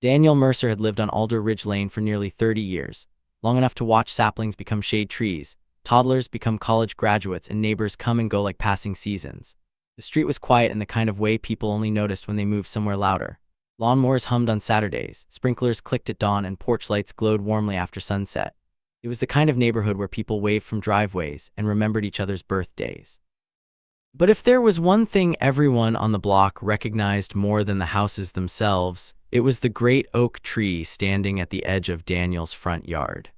Daniel Mercer had lived on Alder Ridge Lane for nearly 30 years, long enough to watch saplings become shade trees, toddlers become college graduates, and neighbors come and go like passing seasons. The street was quiet in the kind of way people only noticed when they moved somewhere louder. Lawnmowers hummed on Saturdays, sprinklers clicked at dawn, and porch lights glowed warmly after sunset. It was the kind of neighborhood where people waved from driveways and remembered each other's birthdays. But if there was one thing everyone on the block recognized more than the houses themselves, it was the great oak tree standing at the edge of Daniel's front yard.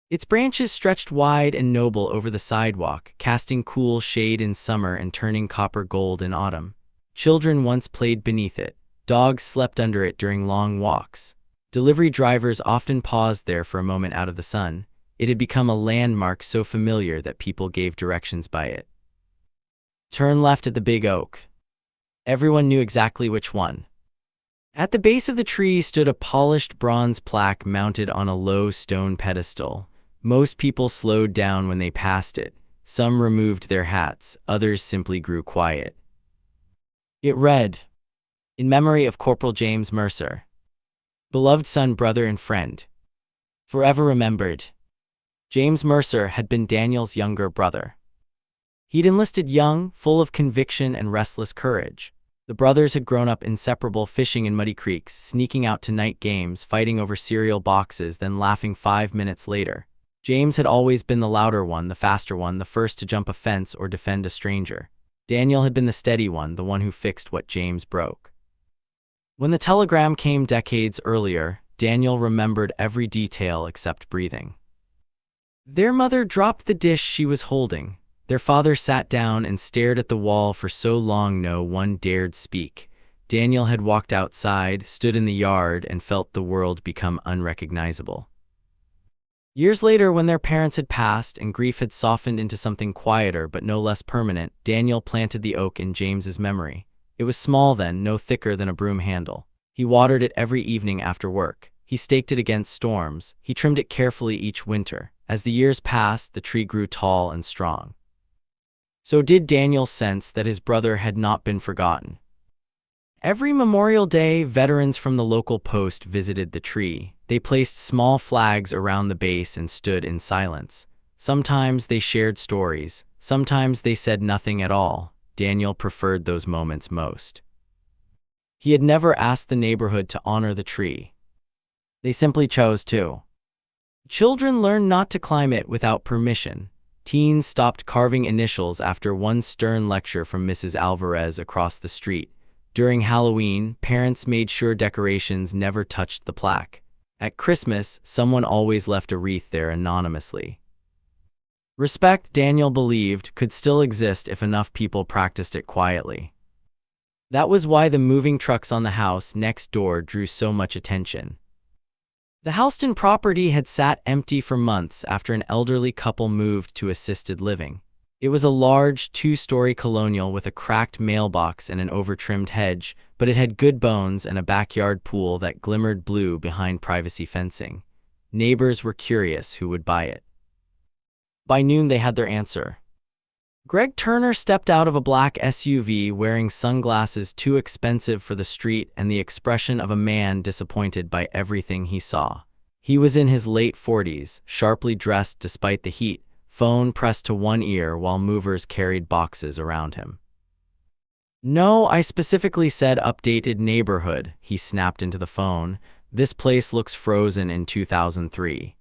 Its branches stretched wide and noble over the sidewalk, casting cool shade in summer and turning copper gold in autumn. Children once played beneath it. Dogs slept under it during long walks. Delivery drivers often paused there for a moment out of the sun. It had become a landmark so familiar that people gave directions by it. Turn left at the big oak. Everyone knew exactly which one. At the base of the tree stood a polished bronze plaque mounted on a low stone pedestal. Most people slowed down when they passed it. Some removed their hats, others simply grew quiet. It read, "In memory of Corporal James Mercer. Beloved son, brother, and friend. Forever remembered." James Mercer had been Daniel's younger brother. He'd enlisted young, full of conviction and restless courage. The brothers had grown up inseparable, fishing in muddy creeks, sneaking out to night games, fighting over cereal boxes, then laughing 5 minutes later. James had always been the louder one, the faster one, the first to jump a fence or defend a stranger. Daniel had been the steady one, the one who fixed what James broke. When the telegram came decades earlier, Daniel remembered every detail except breathing. Their mother dropped the dish she was holding. Their father sat down and stared at the wall for so long no one dared speak. Daniel had walked outside, stood in the yard, and felt the world become unrecognizable. Years later, when their parents had passed and grief had softened into something quieter but no less permanent, Daniel planted the oak in James's memory. It was small then, no thicker than a broom handle. He watered it every evening after work. He staked it against storms. He trimmed it carefully each winter. As the years passed, the tree grew tall and strong. So did Daniel sense that his brother had not been forgotten. Every Memorial Day, veterans from the local post visited the tree. They placed small flags around the base and stood in silence. Sometimes they shared stories. Sometimes they said nothing at all. Daniel preferred those moments most. He had never asked the neighborhood to honor the tree. They simply chose to. Children learned not to climb it without permission. Teens stopped carving initials after one stern lecture from Mrs. Alvarez across the street. During Halloween, parents made sure decorations never touched the plaque. At Christmas, someone always left a wreath there anonymously. Respect, Daniel believed, could still exist if enough people practiced it quietly. That was why the moving trucks on the house next door drew so much attention. The Halston property had sat empty for months after an elderly couple moved to assisted living. It was a large, 2-story colonial with a cracked mailbox and an over-trimmed hedge, but it had good bones and a backyard pool that glimmered blue behind privacy fencing. Neighbors were curious who would buy it. By noon they had their answer. Greg Turner stepped out of a black SUV wearing sunglasses too expensive for the street and the expression of a man disappointed by everything he saw. He was in his late 40s, sharply dressed despite the heat, phone pressed to one ear while movers carried boxes around him. "No, I specifically said updated neighborhood," he snapped into the phone. "This place looks frozen in 2003.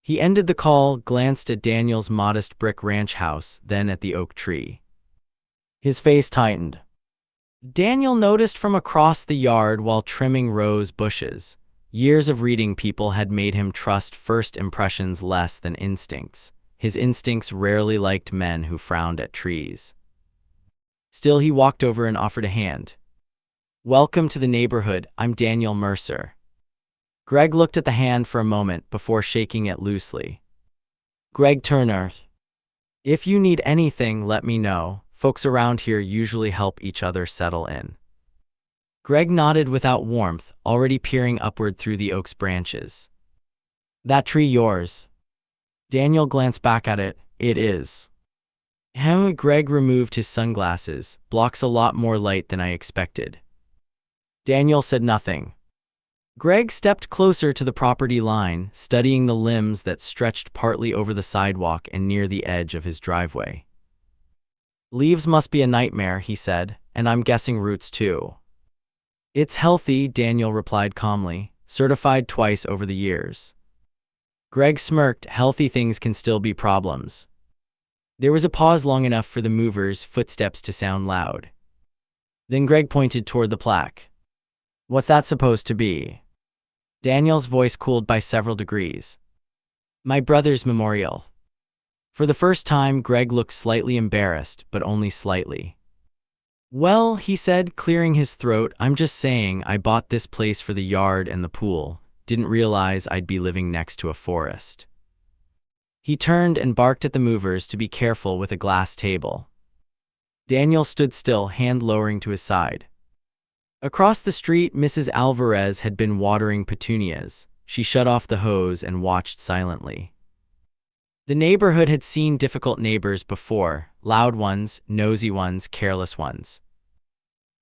He ended the call, glanced at Daniel's modest brick ranch house, then at the oak tree. His face tightened. Daniel noticed from across the yard while trimming rose bushes. Years of reading people had made him trust first impressions less than instincts. His instincts rarely liked men who frowned at trees. Still, he walked over and offered a hand. "Welcome to the neighborhood, I'm Daniel Mercer." Greg looked at the hand for a moment before shaking it loosely. "Greg Turner. If you need anything, let me know. Folks around here usually help each other settle in." Greg nodded without warmth, already peering upward through the oak's branches. "That tree yours?" Daniel glanced back at it. "It is." Greg removed his sunglasses. "Blocks a lot more light than I expected." Daniel said nothing. Greg stepped closer to the property line, studying the limbs that stretched partly over the sidewalk and near the edge of his driveway. Leaves must be a nightmare, he said, and I'm guessing roots too. It's healthy, Daniel replied calmly, certified twice over the years. Greg smirked. Healthy things can still be problems. There was a pause long enough for the mover's footsteps to sound loud. Then Greg pointed toward the plaque. What's that supposed to be? Daniel's voice cooled by several degrees. My brother's memorial. For the first time, Greg looked slightly embarrassed, but only slightly. Well, he said, clearing his throat, I'm just saying I bought this place for the yard and the pool. Didn't realize I'd be living next to a forest. He turned and barked at the movers to be careful with a glass table. Daniel stood still, hand lowering to his side. Across the street, Mrs. Alvarez had been watering petunias. She shut off the hose and watched silently. The neighborhood had seen difficult neighbors before, loud ones, nosy ones, careless ones.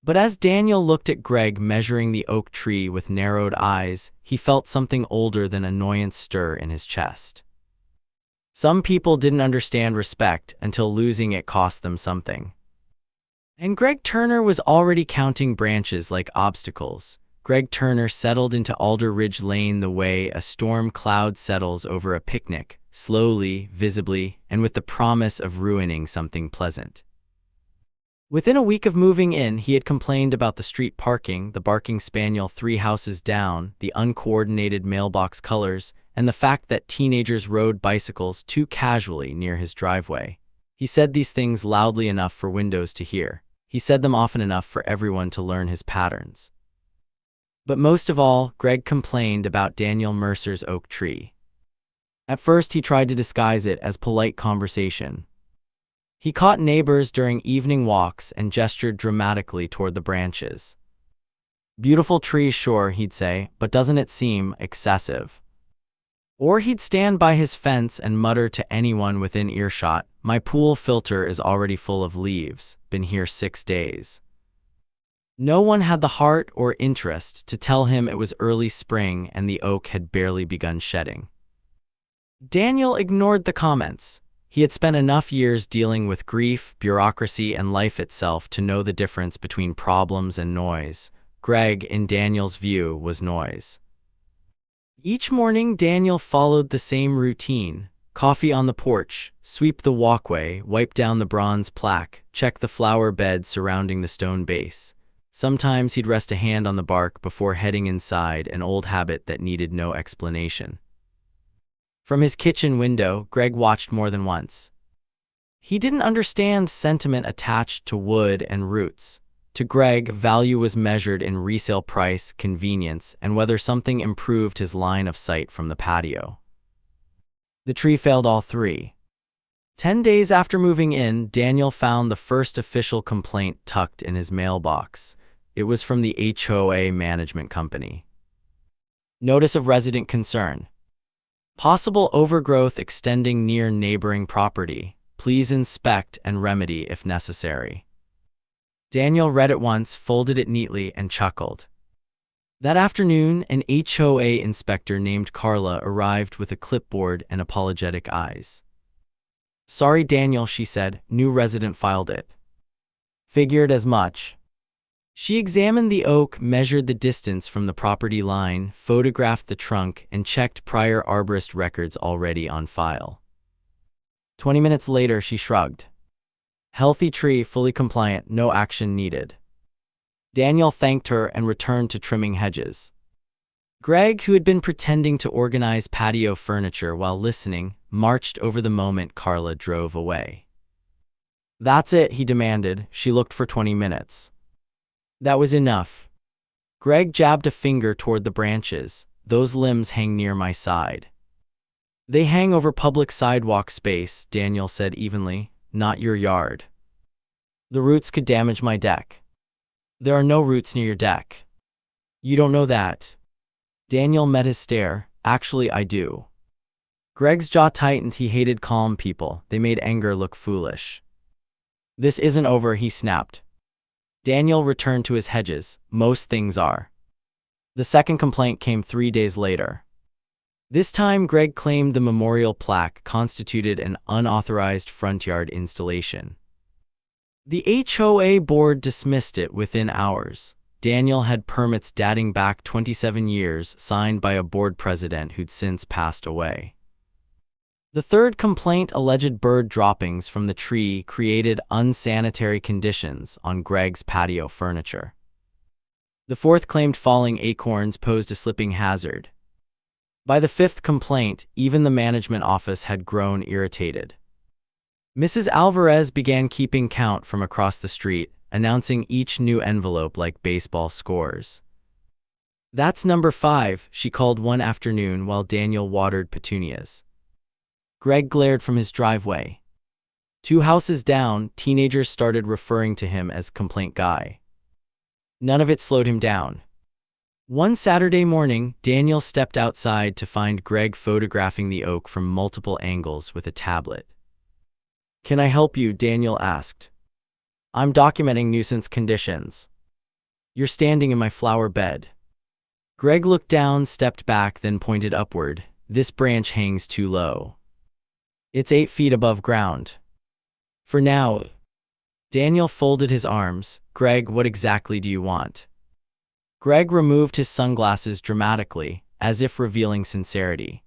But as Daniel looked at Greg measuring the oak tree with narrowed eyes, he felt something older than annoyance stir in his chest. Some people didn't understand respect until losing it cost them something. And Greg Turner was already counting branches like obstacles. Greg Turner settled into Alder Ridge Lane the way a storm cloud settles over a picnic, slowly, visibly, and with the promise of ruining something pleasant. Within a week of moving in, he had complained about the street parking, the barking spaniel 3 houses down, the uncoordinated mailbox colors, and the fact that teenagers rode bicycles too casually near his driveway. He said these things loudly enough for windows to hear. He said them often enough for everyone to learn his patterns. But most of all, Greg complained about Daniel Mercer's oak tree. At first, he tried to disguise it as polite conversation. He caught neighbors during evening walks and gestured dramatically toward the branches. Beautiful tree, sure, he'd say, but doesn't it seem excessive? Or he'd stand by his fence and mutter to anyone within earshot, my pool filter is already full of leaves, been here 6 days. No one had the heart or interest to tell him it was early spring and the oak had barely begun shedding. Daniel ignored the comments. He had spent enough years dealing with grief, bureaucracy, and life itself to know the difference between problems and noise. Greg, in Daniel's view, was noise. Each morning, Daniel followed the same routine. Coffee on the porch, sweep the walkway, wipe down the bronze plaque, check the flower bed surrounding the stone base. Sometimes he'd rest a hand on the bark before heading inside, an old habit that needed no explanation. From his kitchen window, Greg watched more than once. He didn't understand sentiment attached to wood and roots. To Greg, value was measured in resale price, convenience, and whether something improved his line of sight from the patio. The tree failed all 3. 10 days after moving in, Daniel found the first official complaint tucked in his mailbox. It was from the HOA management company. Notice of resident concern. Possible overgrowth extending near neighboring property. Please inspect and remedy if necessary. Daniel read it once, folded it neatly, and chuckled. That afternoon, an HOA inspector named Carla arrived with a clipboard and apologetic eyes. Sorry, Daniel, she said. New resident filed it. Figured as much. She examined the oak, measured the distance from the property line, photographed the trunk, and checked prior arborist records already on file. 20 minutes later, she shrugged. Healthy tree, fully compliant, no action needed. Daniel thanked her and returned to trimming hedges. Greg, who had been pretending to organize patio furniture while listening, marched over the moment Carla drove away. That's it, he demanded. She looked for 20 minutes. That was enough. Greg jabbed a finger toward the branches. Those limbs hang near my side. They hang over public sidewalk space, Daniel said evenly, not your yard. The roots could damage my deck. There are no roots near your deck. You don't know that. Daniel met his stare. Actually, I do. Greg's jaw tightened. He hated calm people. They made anger look foolish. This isn't over, he snapped. Daniel returned to his hedges. Most things are. The second complaint came 3 days later. This time, Greg claimed the memorial plaque constituted an unauthorized front yard installation. The HOA board dismissed it within hours. Daniel had permits dating back 27 years, signed by a board president who'd since passed away. The third complaint alleged bird droppings from the tree created unsanitary conditions on Greg's patio furniture. The fourth claimed falling acorns posed a slipping hazard. By the fifth complaint, even the management office had grown irritated. Mrs. Alvarez began keeping count from across the street, announcing each new envelope like baseball scores. "That's number 5, she called one afternoon while Daniel watered petunias. Greg glared from his driveway. 2 houses down, teenagers started referring to him as Complaint Guy. None of it slowed him down. One Saturday morning, Daniel stepped outside to find Greg photographing the oak from multiple angles with a tablet. "Can I help you?" Daniel asked. "I'm documenting nuisance conditions." "You're standing in my flower bed." Greg looked down, stepped back, then pointed upward. "This branch hangs too low. It's 8 feet above ground. For now." Daniel folded his arms. "Greg, what exactly do you want?" Greg removed his sunglasses dramatically, as if revealing sincerity.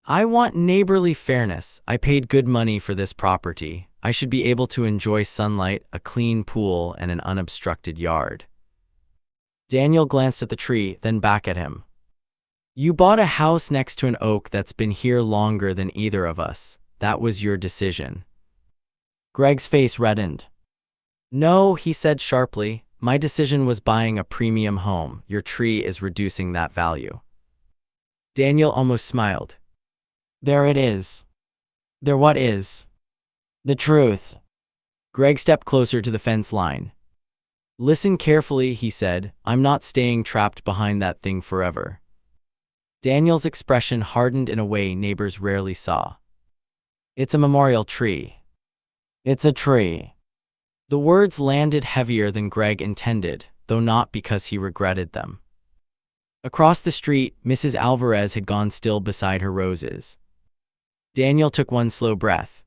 "I want neighborly fairness. I paid good money for this property. I should be able to enjoy sunlight, a clean pool, and an unobstructed yard." Daniel glanced at the tree, then back at him. "You bought a house next to an oak that's been here longer than either of us. That was your decision." Greg's face reddened. "No," he said sharply. "My decision was buying a premium home. Your tree is reducing that value." Daniel almost smiled. "There it is." "There what is?" "The truth." Greg stepped closer to the fence line. "Listen carefully," he said. "I'm not staying trapped behind that thing forever." Daniel's expression hardened in a way neighbors rarely saw. "It's a memorial tree." "It's a tree." The words landed heavier than Greg intended, though not because he regretted them. Across the street, Mrs. Alvarez had gone still beside her roses. Daniel took one slow breath.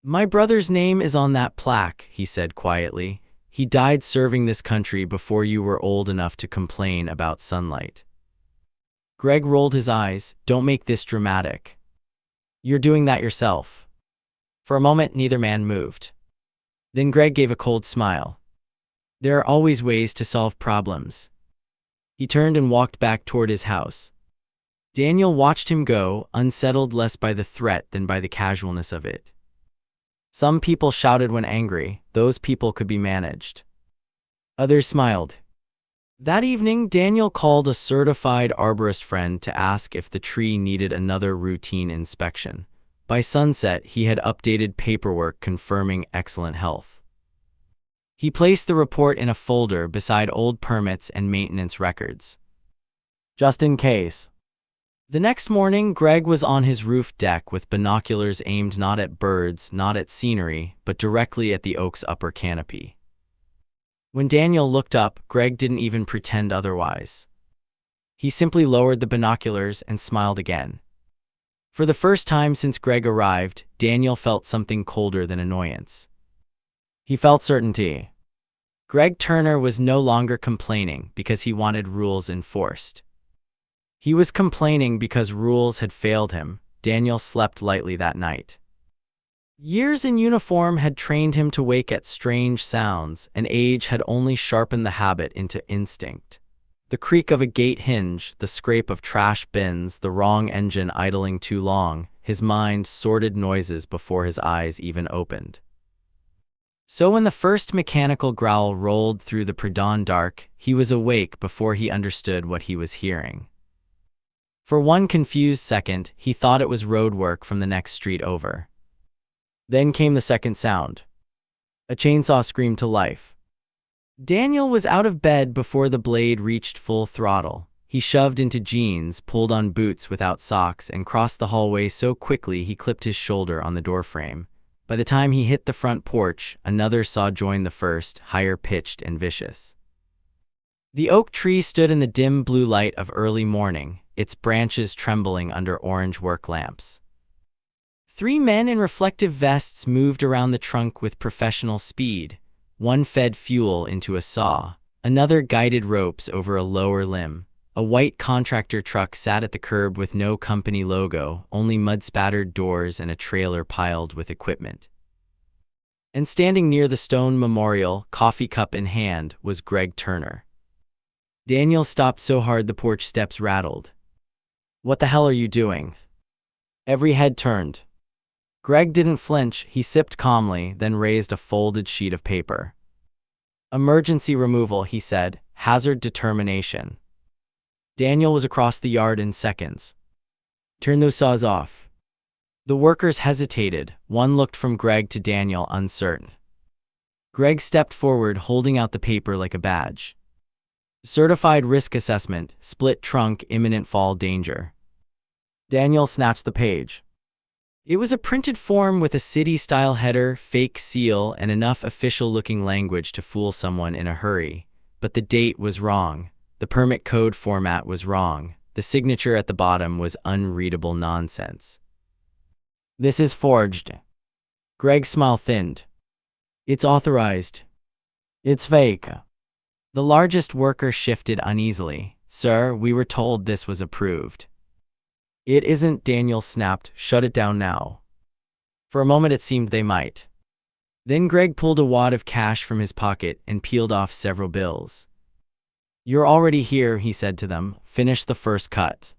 "My brother's name is on that plaque," he said quietly. "He died serving this country before you were old enough to complain about sunlight." Greg rolled his eyes. "Don't make this dramatic. You're doing that yourself." For a moment, neither man moved. Then Greg gave a cold smile. "There are always ways to solve problems." He turned and walked back toward his house. Daniel watched him go, unsettled less by the threat than by the casualness of it. Some people shouted when angry. Those people could be managed. Others smiled. That evening, Daniel called a certified arborist friend to ask if the tree needed another routine inspection. By sunset, he had updated paperwork confirming excellent health. He placed the report in a folder beside old permits and maintenance records. Just in case. The next morning, Greg was on his roof deck with binoculars aimed not at birds, not at scenery, but directly at the oak's upper canopy. When Daniel looked up, Greg didn't even pretend otherwise. He simply lowered the binoculars and smiled again. For the first time since Greg arrived, Daniel felt something colder than annoyance. He felt certainty. Greg Turner was no longer complaining because he wanted rules enforced. He was complaining because rules had failed him. Daniel slept lightly that night. Years in uniform had trained him to wake at strange sounds, and age had only sharpened the habit into instinct. The creak of a gate hinge, the scrape of trash bins, the wrong engine idling too long, his mind sorted noises before his eyes even opened. So when the first mechanical growl rolled through the pre-dawn dark, he was awake before he understood what he was hearing. For one confused second, he thought it was road work from the next street over. Then came the second sound. A chainsaw screamed to life. Daniel was out of bed before the blade reached full throttle. He shoved into jeans, pulled on boots without socks, and crossed the hallway so quickly he clipped his shoulder on the doorframe. By the time he hit the front porch, another saw joined the first, higher pitched and vicious. The oak tree stood in the dim blue light of early morning, its branches trembling under orange work lamps. 3 men in reflective vests moved around the trunk with professional speed. One fed fuel into a saw, another guided ropes over a lower limb. A white contractor truck sat at the curb with no company logo, only mud-spattered doors and a trailer piled with equipment. And standing near the stone memorial, coffee cup in hand, was Greg Turner. Daniel stopped so hard the porch steps rattled. "What the hell are you doing?" Every head turned. Greg didn't flinch, he sipped calmly, then raised a folded sheet of paper. "Emergency removal," he said, "hazard determination." Daniel was across the yard in seconds. "Turn those saws off." The workers hesitated. One looked from Greg to Daniel, uncertain. Greg stepped forward, holding out the paper like a badge. "Certified risk assessment, split trunk, imminent fall danger." Daniel snatched the page. It was a printed form with a city-style header, fake seal, and enough official-looking language to fool someone in a hurry. But the date was wrong. The permit code format was wrong. The signature at the bottom was unreadable nonsense. "This is forged." Greg's smile thinned. "It's authorized." "It's fake." The largest worker shifted uneasily. "Sir, we were told this was approved." "It isn't," Daniel snapped. "Shut it down now." For a moment it seemed they might. Then Greg pulled a wad of cash from his pocket and peeled off several bills. "You're already here," he said to them. "Finish the first cut."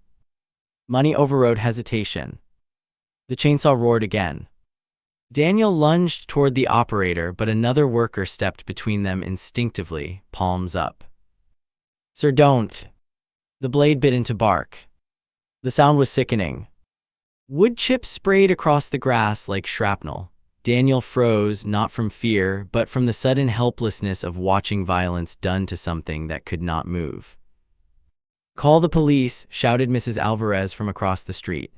Money overrode hesitation. The chainsaw roared again. Daniel lunged toward the operator, but another worker stepped between them instinctively, palms up. "Sir, don't." The blade bit into bark. The sound was sickening. Wood chips sprayed across the grass like shrapnel. Daniel froze, not from fear, but from the sudden helplessness of watching violence done to something that could not move. "Call the police," shouted Mrs. Alvarez from across the street.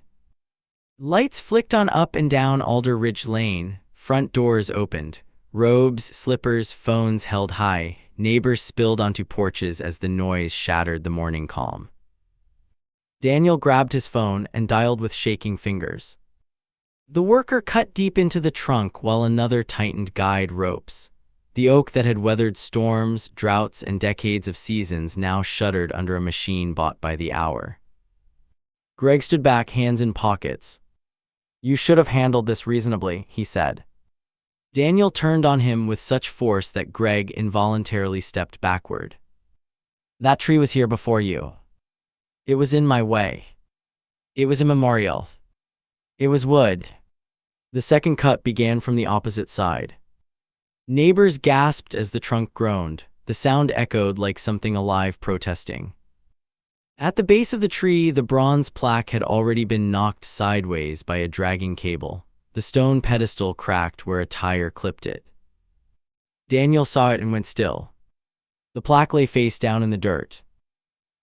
Lights flicked on up and down Alder Ridge Lane. Front doors opened. Robes, slippers, phones held high. Neighbors spilled onto porches as the noise shattered the morning calm. Daniel grabbed his phone and dialed with shaking fingers. The worker cut deep into the trunk while another tightened guide ropes. The oak that had weathered storms, droughts, and decades of seasons now shuddered under a machine bought by the hour. Greg stood back, hands in pockets. "You should have handled this reasonably," he said. Daniel turned on him with such force that Greg involuntarily stepped backward. "That tree was here before you. It was in my way. It was a memorial. It was wood." The second cut began from the opposite side. Neighbors gasped as the trunk groaned. The sound echoed like something alive protesting. At the base of the tree, the bronze plaque had already been knocked sideways by a dragging cable. The stone pedestal cracked where a tire clipped it. Daniel saw it and went still. The plaque lay face down in the dirt.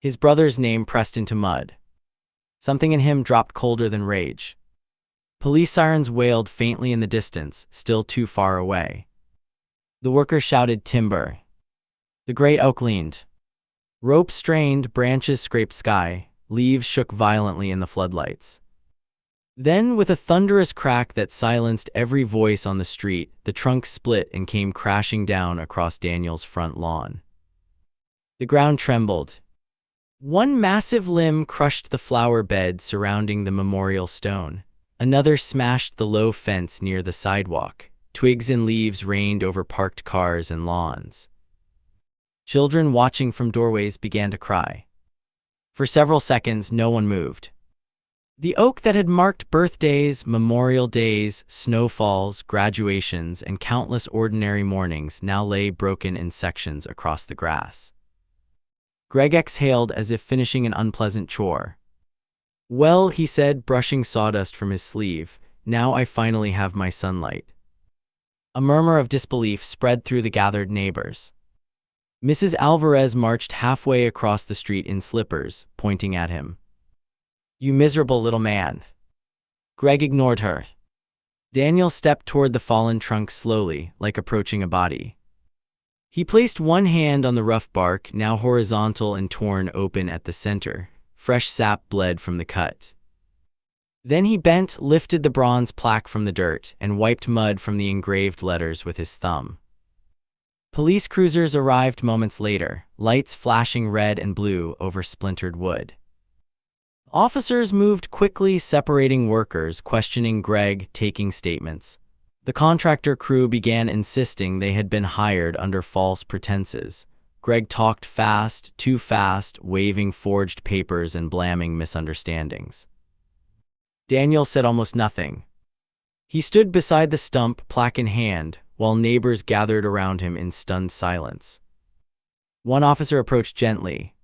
His brother's name pressed into mud. Something in him dropped colder than rage. Police sirens wailed faintly in the distance, still too far away. The worker shouted, "Timber!" The great oak leaned. Rope strained, branches scraped sky, leaves shook violently in the floodlights. Then, with a thunderous crack that silenced every voice on the street, the trunk split and came crashing down across Daniel's front lawn. The ground trembled. One massive limb crushed the flower bed surrounding the memorial stone. Another smashed the low fence near the sidewalk. Twigs and leaves rained over parked cars and lawns. Children watching from doorways began to cry. For several seconds, no one moved. The oak that had marked birthdays, memorial days, snowfalls, graduations, and countless ordinary mornings now lay broken in sections across the grass. Greg exhaled as if finishing an unpleasant chore. "Well," he said, brushing sawdust from his sleeve, "now I finally have my sunlight." A murmur of disbelief spread through the gathered neighbors. Mrs. Alvarez marched halfway across the street in slippers, pointing at him. "You miserable little man." Greg ignored her. Daniel stepped toward the fallen trunk slowly, like approaching a body. He placed one hand on the rough bark, now horizontal and torn open at the center. Fresh sap bled from the cut. Then he bent, lifted the bronze plaque from the dirt, and wiped mud from the engraved letters with his thumb. Police cruisers arrived moments later, lights flashing red and blue over splintered wood. Officers moved quickly, separating workers, questioning Greg, taking statements. The contractor crew began insisting they had been hired under false pretenses. Greg talked fast, too fast, waving forged papers and blaming misunderstandings. Daniel said almost nothing. He stood beside the stump, plaque in hand, while neighbors gathered around him in stunned silence. One officer approached gently.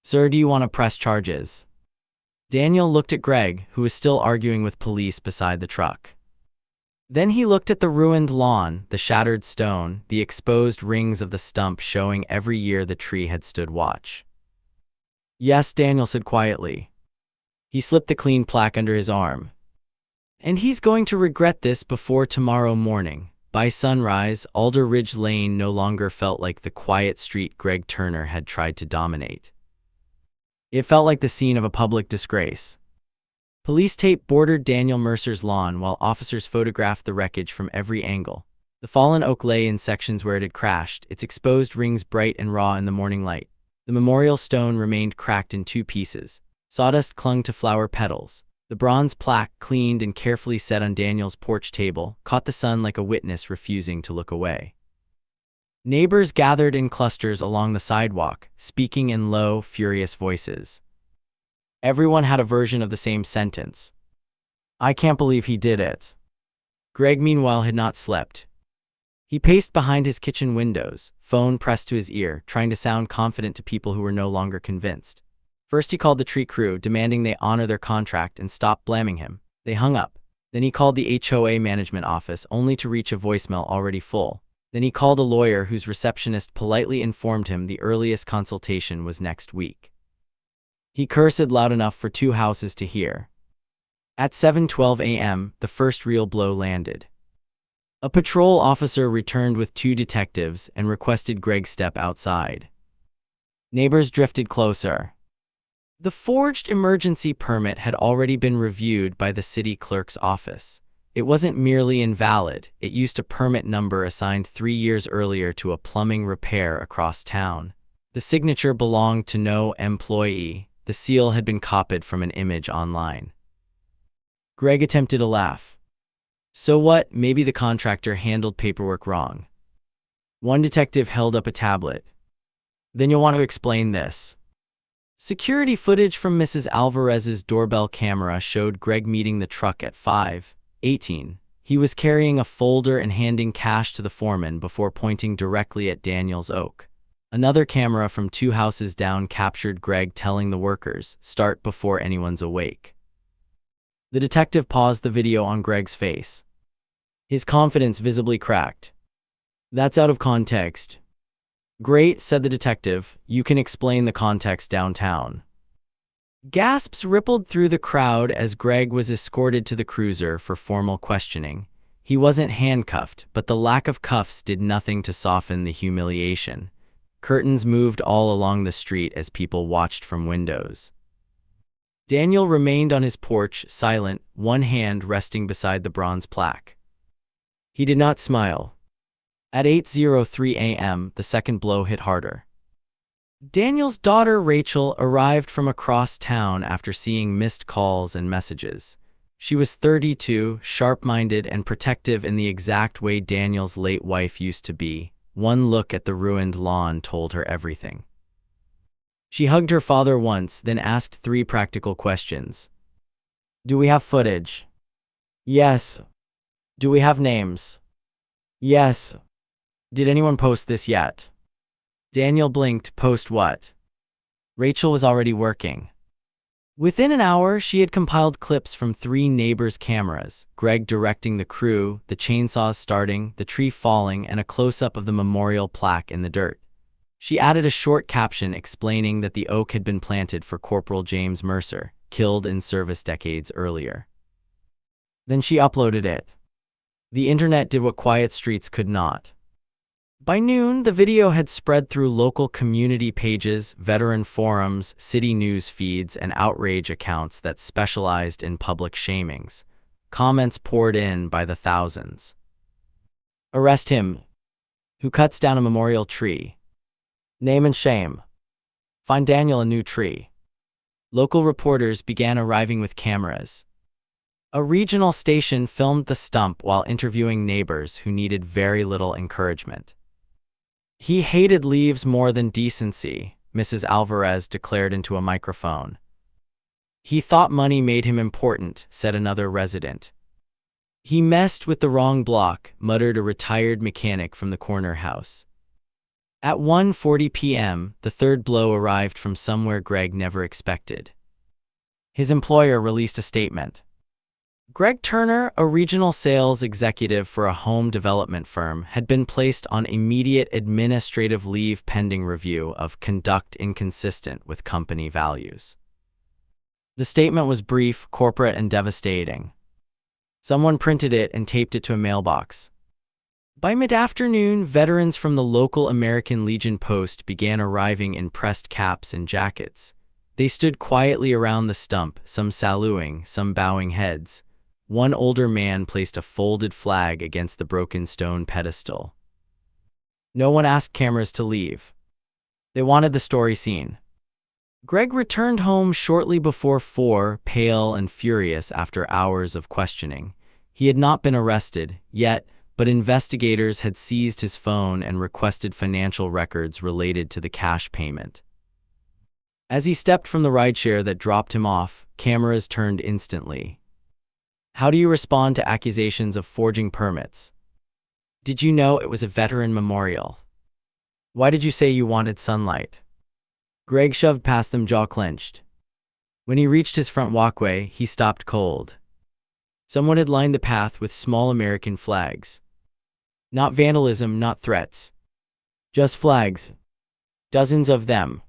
"Sir, do you want to press charges?" Daniel looked at Greg, who was still arguing with police beside the truck. Then he looked at the ruined lawn, the shattered stone, the exposed rings of the stump showing every year the tree had stood watch. "Yes," Daniel said quietly. He slipped the clean plaque under his arm. "And he's going to regret this before tomorrow morning." By sunrise, Alder Ridge Lane no longer felt like the quiet street Greg Turner had tried to dominate. It felt like the scene of a public disgrace. Police tape bordered Daniel Mercer's lawn while officers photographed the wreckage from every angle. The fallen oak lay in sections where it had crashed, its exposed rings bright and raw in the morning light. The memorial stone remained cracked in two pieces. Sawdust clung to flower petals. The bronze plaque, cleaned and carefully set on Daniel's porch table, caught the sun like a witness refusing to look away. Neighbors gathered in clusters along the sidewalk, speaking in low, furious voices. Everyone had a version of the same sentence. "I can't believe he did it." Greg, meanwhile, had not slept. He paced behind his kitchen windows, phone pressed to his ear, trying to sound confident to people who were no longer convinced. First he called the tree crew, demanding they honor their contract and stop blaming him. They hung up. Then he called the HOA management office, only to reach a voicemail already full. Then he called a lawyer whose receptionist politely informed him the earliest consultation was next week. He cursed loud enough for two houses to hear. At 7:12 a.m., the first real blow landed. A patrol officer returned with two detectives and requested Greg step outside. Neighbors drifted closer. The forged emergency permit had already been reviewed by the city clerk's office. It wasn't merely invalid, it used a permit number assigned 3 years earlier to a plumbing repair across town. The signature belonged to no employee. The seal had been copied from an image online. Greg attempted a laugh. So what? Maybe the contractor handled paperwork wrong. One detective held up a tablet. "Then you'll want to explain this." Security footage from Mrs. Alvarez's doorbell camera showed Greg meeting the truck at 5:18. He was carrying a folder and handing cash to the foreman before pointing directly at Daniel's oak. Another camera from 2 houses down captured Greg telling the workers, "Start before anyone's awake." The detective paused the video on Greg's face. His confidence visibly cracked. "That's out of context." "Great," said the detective. "You can explain the context downtown." Gasps rippled through the crowd as Greg was escorted to the cruiser for formal questioning. He wasn't handcuffed, but the lack of cuffs did nothing to soften the humiliation. Curtains moved all along the street as people watched from windows. Daniel remained on his porch, silent, one hand resting beside the bronze plaque. He did not smile. At 8:03 a.m., the second blow hit harder. Daniel's daughter Rachel arrived from across town after seeing missed calls and messages. She was 32, sharp-minded and protective in the exact way Daniel's late wife used to be. One look at the ruined lawn told her everything. She hugged her father once, then asked 3 practical questions. "Do we have footage?" "Yes." "Do we have names?" "Yes." "Did anyone post this yet?" Daniel blinked. "Post what?" Rachel was already working. Within an hour, she had compiled clips from 3 neighbors' cameras, Greg directing the crew, the chainsaws starting, the tree falling, and a close-up of the memorial plaque in the dirt. She added a short caption explaining that the oak had been planted for Corporal James Mercer, killed in service decades earlier. Then she uploaded it. The internet did what quiet streets could not. By noon, the video had spread through local community pages, veteran forums, city news feeds, and outrage accounts that specialized in public shamings. Comments poured in by the thousands. Arrest him. Who cuts down a memorial tree? Name and shame. Find Daniel a new tree. Local reporters began arriving with cameras. A regional station filmed the stump while interviewing neighbors who needed very little encouragement. He hated leaves more than decency, Mrs. Alvarez declared into a microphone. He thought money made him important, said another resident. He messed with the wrong block, muttered a retired mechanic from the corner house. At 1:40 p.m., the third blow arrived from somewhere Greg never expected. His employer released a statement. Greg Turner, a regional sales executive for a home development firm, had been placed on immediate administrative leave pending review of conduct inconsistent with company values. The statement was brief, corporate, and devastating. Someone printed it and taped it to a mailbox. By mid-afternoon, veterans from the local American Legion post began arriving in pressed caps and jackets. They stood quietly around the stump, some saluting, some bowing heads. One older man placed a folded flag against the broken stone pedestal. No one asked cameras to leave. They wanted the story seen. Greg returned home shortly before 4, pale and furious after hours of questioning. He had not been arrested yet, but investigators had seized his phone and requested financial records related to the cash payment. As he stepped from the rideshare that dropped him off, cameras turned instantly. How do you respond to accusations of forging permits? Did you know it was a veteran memorial? Why did you say you wanted sunlight? Greg shoved past them, jaw clenched. When he reached his front walkway, he stopped cold. Someone had lined the path with small American flags. Not vandalism, not threats. Just flags. Dozens of them.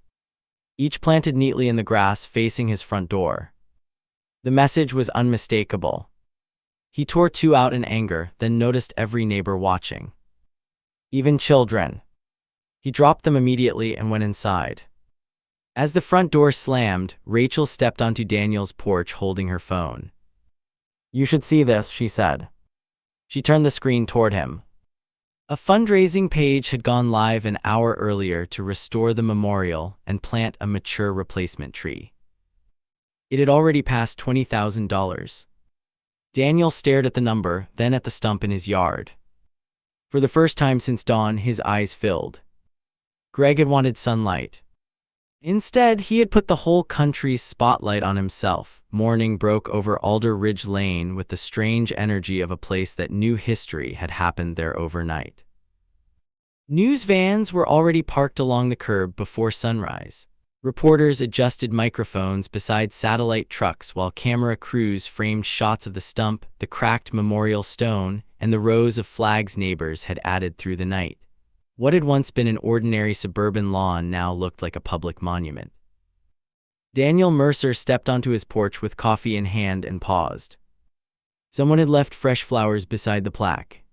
Each planted neatly in the grass facing his front door. The message was unmistakable. He tore 2 out in anger, then noticed every neighbor watching. Even children. He dropped them immediately and went inside. As the front door slammed, Rachel stepped onto Daniel's porch holding her phone. You should see this, she said. She turned the screen toward him. A fundraising page had gone live an hour earlier to restore the memorial and plant a mature replacement tree. It had already passed $20,000. Daniel stared at the number, then at the stump in his yard. For the first time since dawn, his eyes filled. Greg had wanted sunlight. Instead, he had put the whole country's spotlight on himself. Morning broke over Alder Ridge Lane with the strange energy of a place that knew history had happened there overnight. News vans were already parked along the curb before sunrise. Reporters adjusted microphones beside satellite trucks while camera crews framed shots of the stump, the cracked memorial stone, and the rows of flags neighbors had added through the night. What had once been an ordinary suburban lawn now looked like a public monument. Daniel Mercer stepped onto his porch with coffee in hand and paused. Someone had left fresh flowers beside the plaque.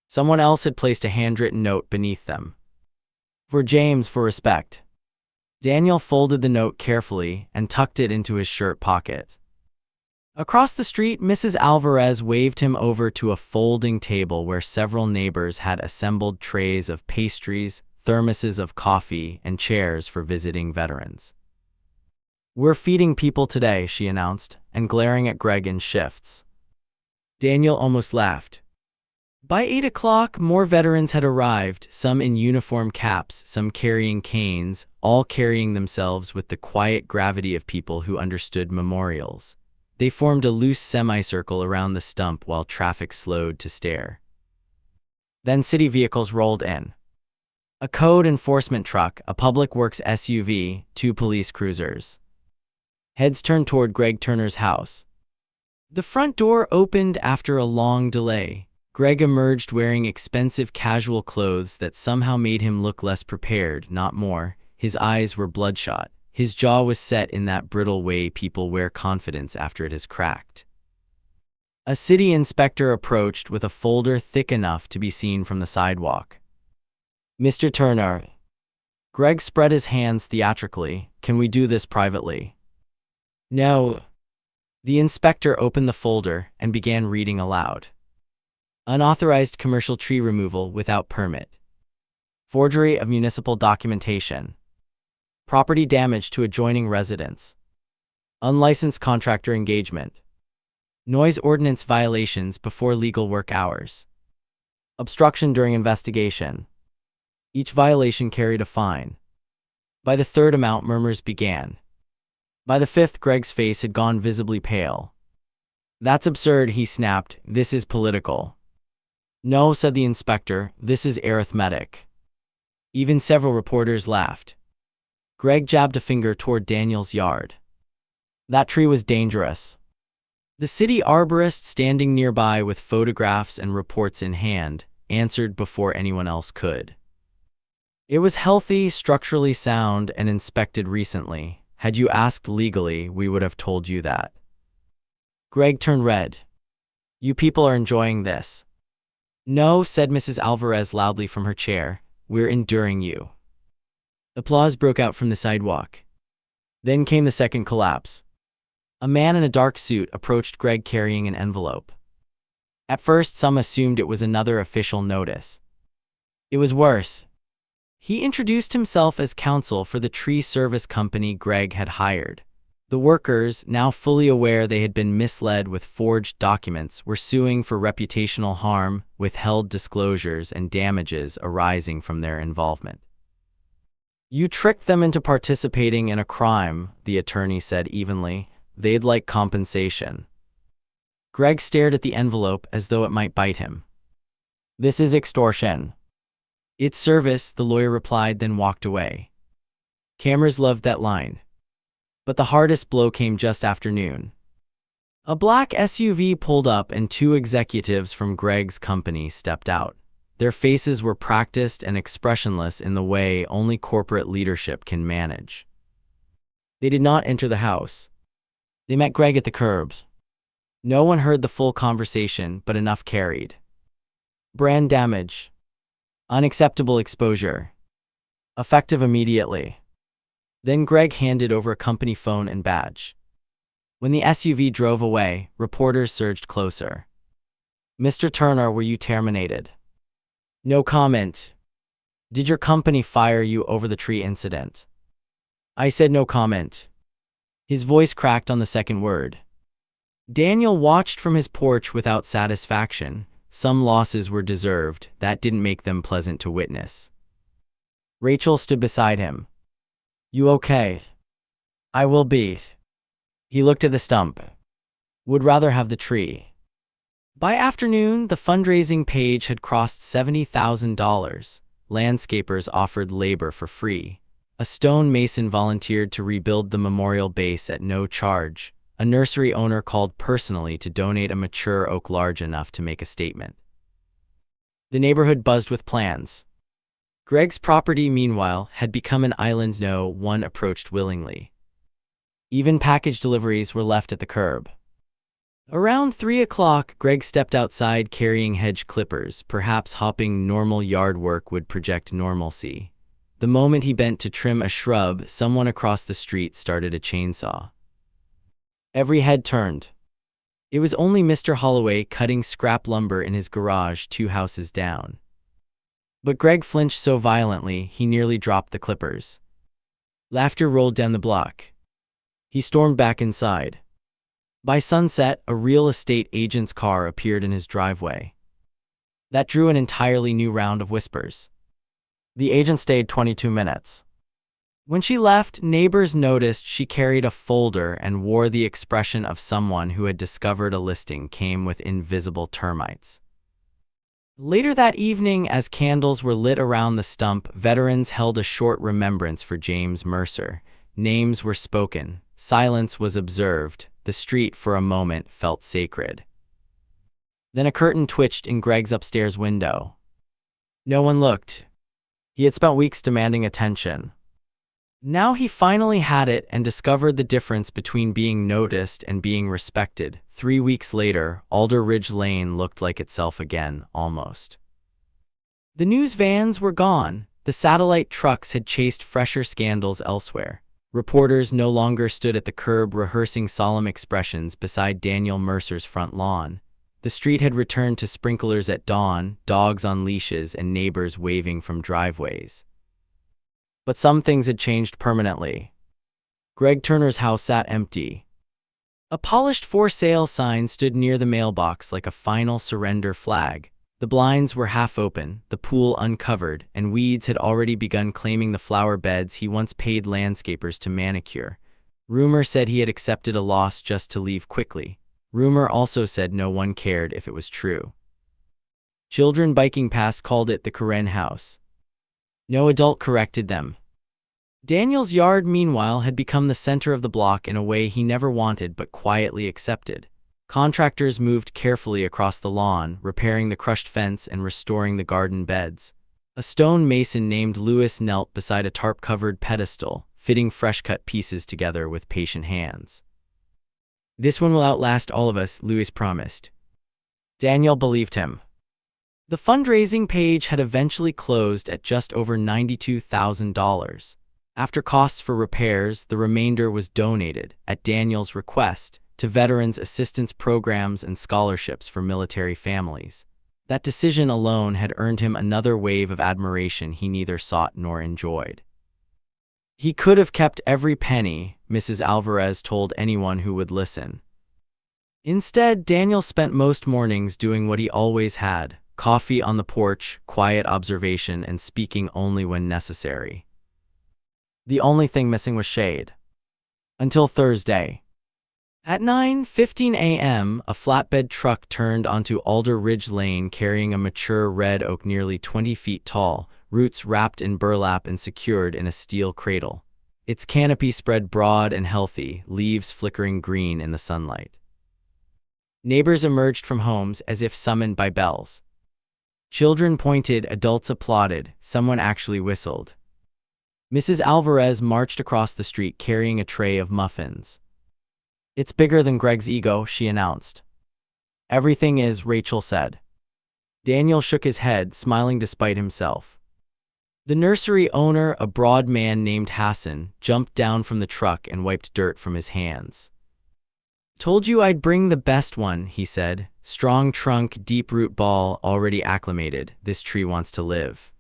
Someone else had placed a handwritten note beneath them. For James, for respect. Daniel folded the note carefully and tucked it into his shirt pocket. Across the street, Mrs. Alvarez waved him over to a folding table where several neighbors had assembled trays of pastries, thermoses of coffee, and chairs for visiting veterans. We're feeding people today, she announced, and glaring at Greg in shifts. Daniel almost laughed. By 8 o'clock, more veterans had arrived, some in uniform caps, some carrying canes, all carrying themselves with the quiet gravity of people who understood memorials. They formed a loose semicircle around the stump while traffic slowed to stare. Then city vehicles rolled in. A code enforcement truck, a public works SUV, 2 police cruisers. Heads turned toward Greg Turner's house. The front door opened after a long delay. Greg emerged wearing expensive casual clothes that somehow made him look less prepared, not more. His eyes were bloodshot. His jaw was set in that brittle way people wear confidence after it has cracked. A city inspector approached with a folder thick enough to be seen from the sidewalk. Mr. Turner. Greg spread his hands theatrically. Can we do this privately? No. The inspector opened the folder and began reading aloud. Unauthorized commercial tree removal without permit. Forgery of municipal documentation. Property damage to adjoining residents. Unlicensed contractor engagement. Noise ordinance violations before legal work hours. Obstruction during investigation. Each violation carried a fine. By the third amount, murmurs began. By the fifth, Greg's face had gone visibly pale. That's absurd, he snapped. This is political. No, said the inspector, this is arithmetic. Even several reporters laughed. Greg jabbed a finger toward Daniel's yard. That tree was dangerous. The city arborist, standing nearby with photographs and reports in hand, answered before anyone else could. It was healthy, structurally sound, and inspected recently. Had you asked legally, we would have told you that. Greg turned red. You people are enjoying this. No, said Mrs. Alvarez loudly from her chair. We're enduring you. Applause broke out from the sidewalk. Then came the second collapse. A man in a dark suit approached Greg carrying an envelope. At first, some assumed it was another official notice. It was worse. He introduced himself as counsel for the tree service company Greg had hired. The workers, now fully aware they had been misled with forged documents, were suing for reputational harm, withheld disclosures, and damages arising from their involvement. You tricked them into participating in a crime, the attorney said evenly. They'd like compensation. Greg stared at the envelope as though it might bite him. This is extortion. It's service, the lawyer replied, then walked away. Cameras loved that line. But the hardest blow came just after noon. A black SUV pulled up and two executives from Greg's company stepped out. Their faces were practiced and expressionless in the way only corporate leadership can manage. They did not enter the house. They met Greg at the curbs. No one heard the full conversation, but enough carried. Brand damage. Unacceptable exposure. Effective immediately. Then Greg handed over a company phone and badge. When the SUV drove away, reporters surged closer. Mr. Turner, were you terminated? No comment. Did your company fire you over the tree incident? I said no comment. His voice cracked on the second word. Daniel watched from his porch without satisfaction. Some losses were deserved, that didn't make them pleasant to witness. Rachel stood beside him. You okay? I will be. He looked at the stump. Would rather have the tree. By afternoon, the fundraising page had crossed $70,000. Landscapers offered labor for free. A stone mason volunteered to rebuild the memorial base at no charge. A nursery owner called personally to donate a mature oak large enough to make a statement. The neighborhood buzzed with plans. Greg's property, meanwhile, had become an island no one approached willingly. Even package deliveries were left at the curb. Around 3 o'clock, Greg stepped outside carrying hedge clippers. Perhaps hopping normal yard work would project normalcy. The moment he bent to trim a shrub, someone across the street started a chainsaw. Every head turned. It was only Mr. Holloway cutting scrap lumber in his garage 2 houses down. But Greg flinched so violently he nearly dropped the clippers. Laughter rolled down the block. He stormed back inside. By sunset, a real estate agent's car appeared in his driveway. That drew an entirely new round of whispers. The agent stayed 22 minutes. When she left, neighbors noticed she carried a folder and wore the expression of someone who had discovered a listing came with invisible termites. Later that evening, as candles were lit around the stump, veterans held a short remembrance for James Mercer. Names were spoken. Silence was observed. The street, for a moment, felt sacred. Then a curtain twitched in Greg's upstairs window. No one looked. He had spent weeks demanding attention. Now he finally had it and discovered the difference between being noticed and being respected. 3 weeks later, Alder Ridge Lane looked like itself again, almost. The news vans were gone. The satellite trucks had chased fresher scandals elsewhere. Reporters no longer stood at the curb rehearsing solemn expressions beside Daniel Mercer's front lawn. The street had returned to sprinklers at dawn, dogs on leashes, and neighbors waving from driveways. But some things had changed permanently. Greg Turner's house sat empty. A polished for sale sign stood near the mailbox like a final surrender flag. The blinds were half open, the pool uncovered, and weeds had already begun claiming the flower beds he once paid landscapers to manicure. Rumor said he had accepted a loss just to leave quickly. Rumor also said no one cared if it was true. Children biking past called it the Karen house. No adult corrected them. Daniel's yard, meanwhile, had become the center of the block in a way he never wanted but quietly accepted. Contractors moved carefully across the lawn, repairing the crushed fence and restoring the garden beds. A stone mason named Lewis knelt beside a tarp-covered pedestal, fitting fresh-cut pieces together with patient hands. "This one will outlast all of us," Lewis promised. Daniel believed him. The fundraising page had eventually closed at just over $92,000. After costs for repairs, the remainder was donated, at Daniel's request, to veterans assistance programs and scholarships for military families. That decision alone had earned him another wave of admiration he neither sought nor enjoyed. He could have kept every penny, Mrs. Alvarez told anyone who would listen. Instead, Daniel spent most mornings doing what he always had: coffee on the porch, quiet observation, and speaking only when necessary. The only thing missing was shade. Until Thursday. At 9:15 a.m., a flatbed truck turned onto Alder Ridge Lane carrying a mature red oak nearly 20 feet tall, roots wrapped in burlap and secured in a steel cradle. Its canopy spread broad and healthy, leaves flickering green in the sunlight. Neighbors emerged from homes as if summoned by bells. Children pointed, adults applauded, someone actually whistled. Mrs. Alvarez marched across the street carrying a tray of muffins. "It's bigger than Greg's ego," she announced. "Everything is," Rachel said. Daniel shook his head, smiling despite himself. The nursery owner, a broad man named Hassan, jumped down from the truck and wiped dirt from his hands. "Told you I'd bring the best one," he said. "Strong trunk, deep root ball, already acclimated. This tree wants to live."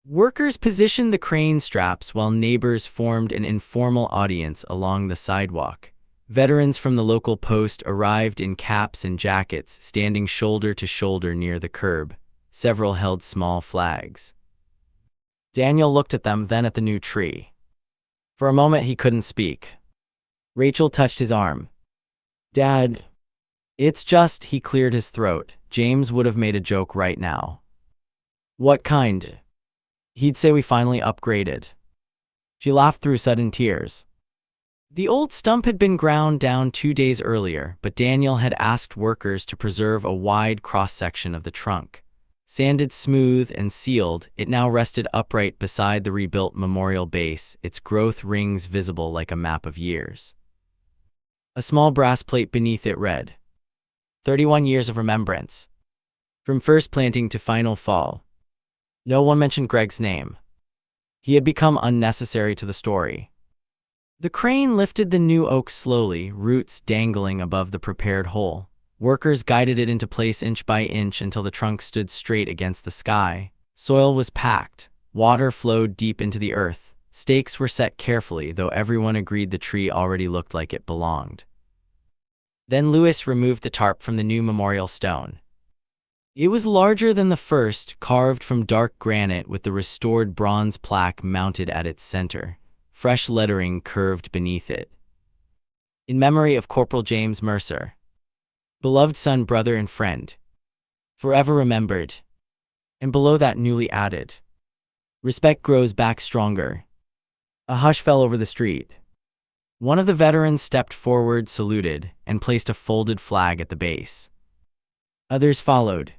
Workers positioned the crane straps while neighbors formed an informal audience along the sidewalk. Veterans from the local post arrived in caps and jackets, standing shoulder to shoulder near the curb. Several held small flags. Daniel looked at them, then at the new tree. For a moment he couldn't speak. Rachel touched his arm. "Dad, it's just," he cleared his throat. "James would have made a joke right now." "What kind?" "He'd say we finally upgraded." She laughed through sudden tears. The old stump had been ground down 2 days earlier, but Daniel had asked workers to preserve a wide cross-section of the trunk. Sanded smooth and sealed, it now rested upright beside the rebuilt memorial base, its growth rings visible like a map of years. A small brass plate beneath it read, 31 years of remembrance. From first planting to final fall. No one mentioned Greg's name. He had become unnecessary to the story. The crane lifted the new oak slowly, roots dangling above the prepared hole. Workers guided it into place inch by inch until the trunk stood straight against the sky. Soil was packed. Water flowed deep into the earth. Stakes were set carefully, though everyone agreed the tree already looked like it belonged. Then Lewis removed the tarp from the new memorial stone. It was larger than the first, carved from dark granite with the restored bronze plaque mounted at its center. Fresh lettering curved beneath it. "In memory of Corporal James Mercer. Beloved son, brother, and friend. Forever remembered." And below that, newly added, "Respect grows back stronger." A hush fell over the street. One of the veterans stepped forward, saluted, and placed a folded flag at the base. Others followed.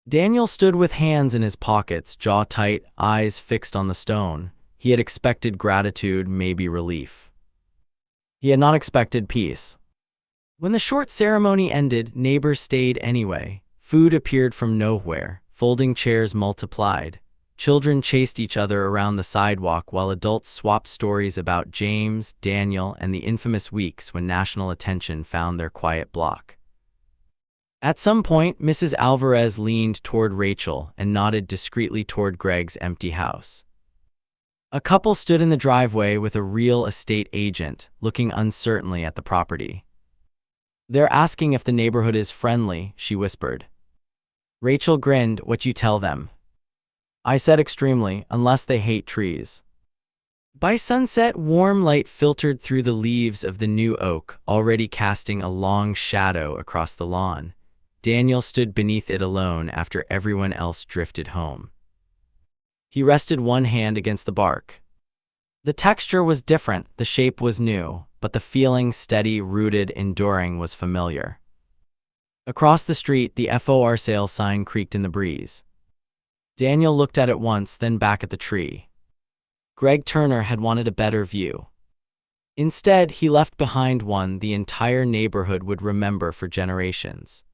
Daniel stood with hands in his pockets, jaw tight, eyes fixed on the stone. He had expected gratitude, maybe relief. He had not expected peace. When the short ceremony ended, neighbors stayed anyway. Food appeared from nowhere. Folding chairs multiplied. Children chased each other around the sidewalk while adults swapped stories about James, Daniel, and the infamous weeks when national attention found their quiet block. At some point, Mrs. Alvarez leaned toward Rachel and nodded discreetly toward Greg's empty house. A couple stood in the driveway with a real estate agent, looking uncertainly at the property. "They're asking if the neighborhood is friendly," she whispered. Rachel grinned. "What you tell them?" I said extremely, "Unless they hate trees." By sunset, warm light filtered through the leaves of the new oak, already casting a long shadow across the lawn. Daniel stood beneath it alone after everyone else drifted home. He rested one hand against the bark. The texture was different, the shape was new, but the feeling, steady, rooted, enduring, was familiar. Across the street, the for sale sign creaked in the breeze. Daniel looked at it once, then back at the tree. Greg Turner had wanted a better view. Instead, he left behind one the entire neighborhood would remember for generations.